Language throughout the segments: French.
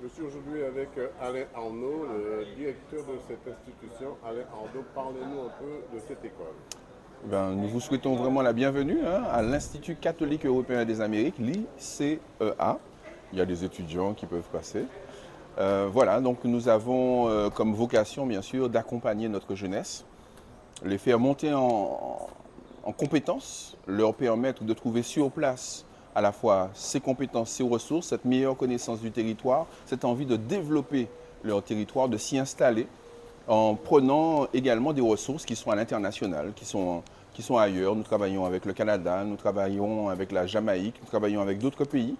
Je suis aujourd'hui avec Alain Arnaud, le directeur de cette institution. Alain Arnaud, parlez-nous un peu de cette école. Nous vous souhaitons vraiment la bienvenue à l'Institut catholique européen des Amériques, l'ICEA. Il y a des étudiants qui peuvent passer. Voilà, donc nous avons comme vocation, bien sûr, d'accompagner notre jeunesse, les faire monter en compétences, leur permettre de trouver sur place à la fois ces compétences, ces ressources, cette meilleure connaissance du territoire, cette envie de développer leur territoire, de s'y installer, en prenant également des ressources qui sont à l'international, qui sont ailleurs. Nous travaillons avec le Canada, nous travaillons avec la Jamaïque, nous travaillons avec d'autres pays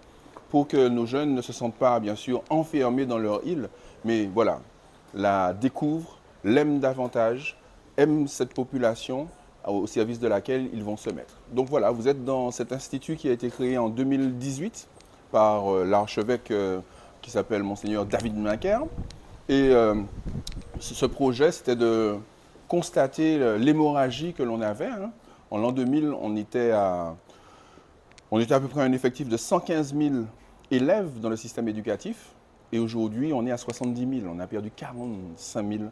pour que nos jeunes ne se sentent pas, bien sûr, enfermés dans leur île, mais voilà, la découvrent, l'aiment davantage, aiment cette population au service de laquelle ils vont se mettre. Donc voilà, vous êtes dans cet institut qui a été créé en 2018 par l'archevêque qui s'appelle Monseigneur David Macaire. Et ce projet, c'était de constater l'hémorragie que l'on avait. En l'an 2000, on était à peu près un effectif de 115 000 élèves dans le système éducatif. Et aujourd'hui, on est à 70 000. On a perdu 45 000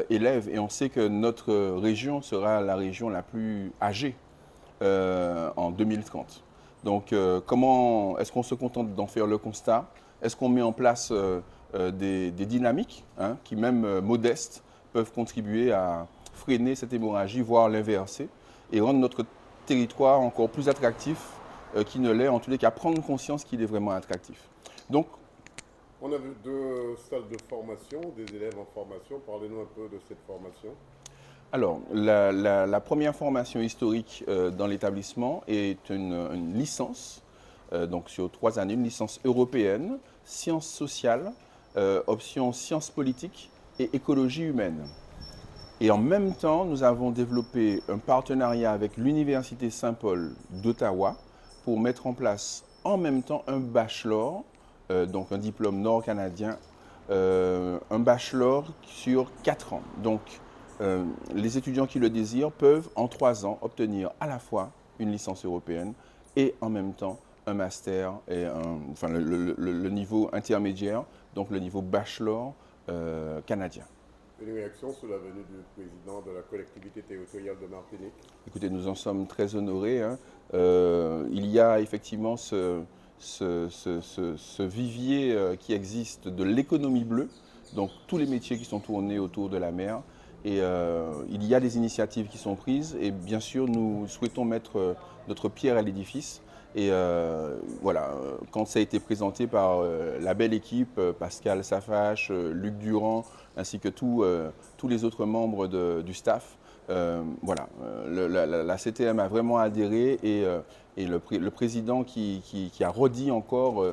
élèves. Et on sait que notre région sera la région la plus âgée en 2030. Donc, comment est-ce qu'on se contente d'en faire le constat? Est-ce qu'on met en place des dynamiques qui, même modestes, peuvent contribuer à freiner cette hémorragie, voire l'inverser, et rendre notre territoire encore plus attractif qu'il ne l'est, en tous les cas, prendre conscience qu'il est vraiment attractif. Donc, on a vu deux salles de formation, des élèves en formation. Parlez-nous un peu de cette formation. alors, la première formation historique dans l'établissement est une licence, donc sur 3 années, une licence européenne, sciences sociales, option sciences politiques et écologie humaine. Et en même temps, nous avons développé un partenariat avec l'Université Saint-Paul d'Ottawa pour mettre en place en même temps un bachelor, donc un diplôme nord-canadien, un bachelor sur 4 ans. Donc, les étudiants qui le désirent peuvent en 3 ans obtenir à la fois une licence européenne et en même temps un master et le niveau intermédiaire, donc le niveau bachelor canadien. Une réaction sur la venue du président de la collectivité territoriale de Martinique. Écoutez, nous en sommes très honorés. Il y a effectivement ce vivier qui existe de l'économie bleue, donc tous les métiers qui sont tournés autour de la mer. Et il y a des initiatives qui sont prises et bien sûr nous souhaitons mettre notre pierre à l'édifice. Et voilà, quand ça a été présenté par la belle équipe, Pascal Safache, Luc Durand, ainsi que tous les autres membres du staff, voilà, la CTM a vraiment adhéré et le président qui a redit encore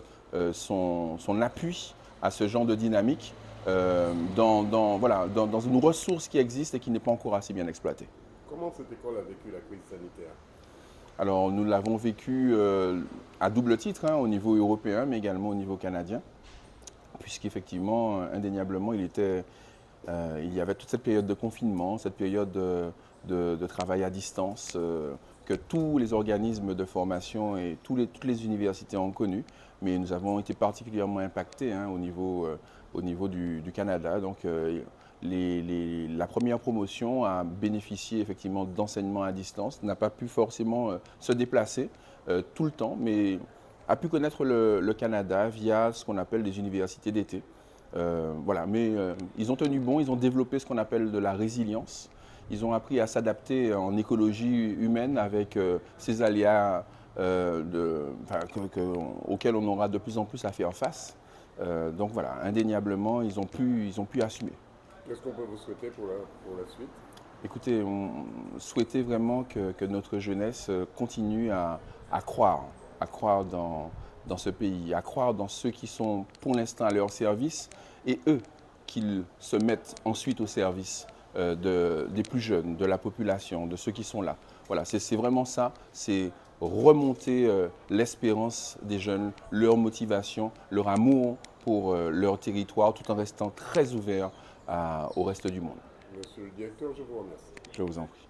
son appui à ce genre de dynamique dans une ressource qui existe et qui n'est pas encore assez bien exploitée. Comment cette école a vécu la crise sanitaire? Alors nous l'avons vécu à double titre, au niveau européen mais également au niveau canadien, puisqu'effectivement, indéniablement, il y avait toute cette période de confinement, cette période de travail à distance que tous les organismes de formation et toutes les universités ont connu, mais nous avons été particulièrement impactés au niveau du Canada. Donc, la première promotion a bénéficié effectivement d'enseignement à distance, n'a pas pu forcément se déplacer tout le temps, mais a pu connaître le Canada via ce qu'on appelle des universités d'été. Voilà, mais ils ont tenu bon, ils ont développé ce qu'on appelle de la résilience. Ils ont appris à s'adapter en écologie humaine avec ces aléas auxquels on aura de plus en plus à faire face. Donc voilà, indéniablement, ils ont pu assumer. Qu'est-ce qu'on peut vous souhaiter pour la suite? Écoutez, on souhaitait vraiment que notre jeunesse continue à croire dans ce pays, à croire dans ceux qui sont pour l'instant à leur service et eux qu'ils se mettent ensuite au service des plus jeunes, de la population, de ceux qui sont là. Voilà, c'est vraiment ça, c'est remonter l'espérance des jeunes, leur motivation, leur amour pour leur territoire tout en restant très ouverts au reste du monde. Monsieur le directeur, je vous remercie. Je vous en prie.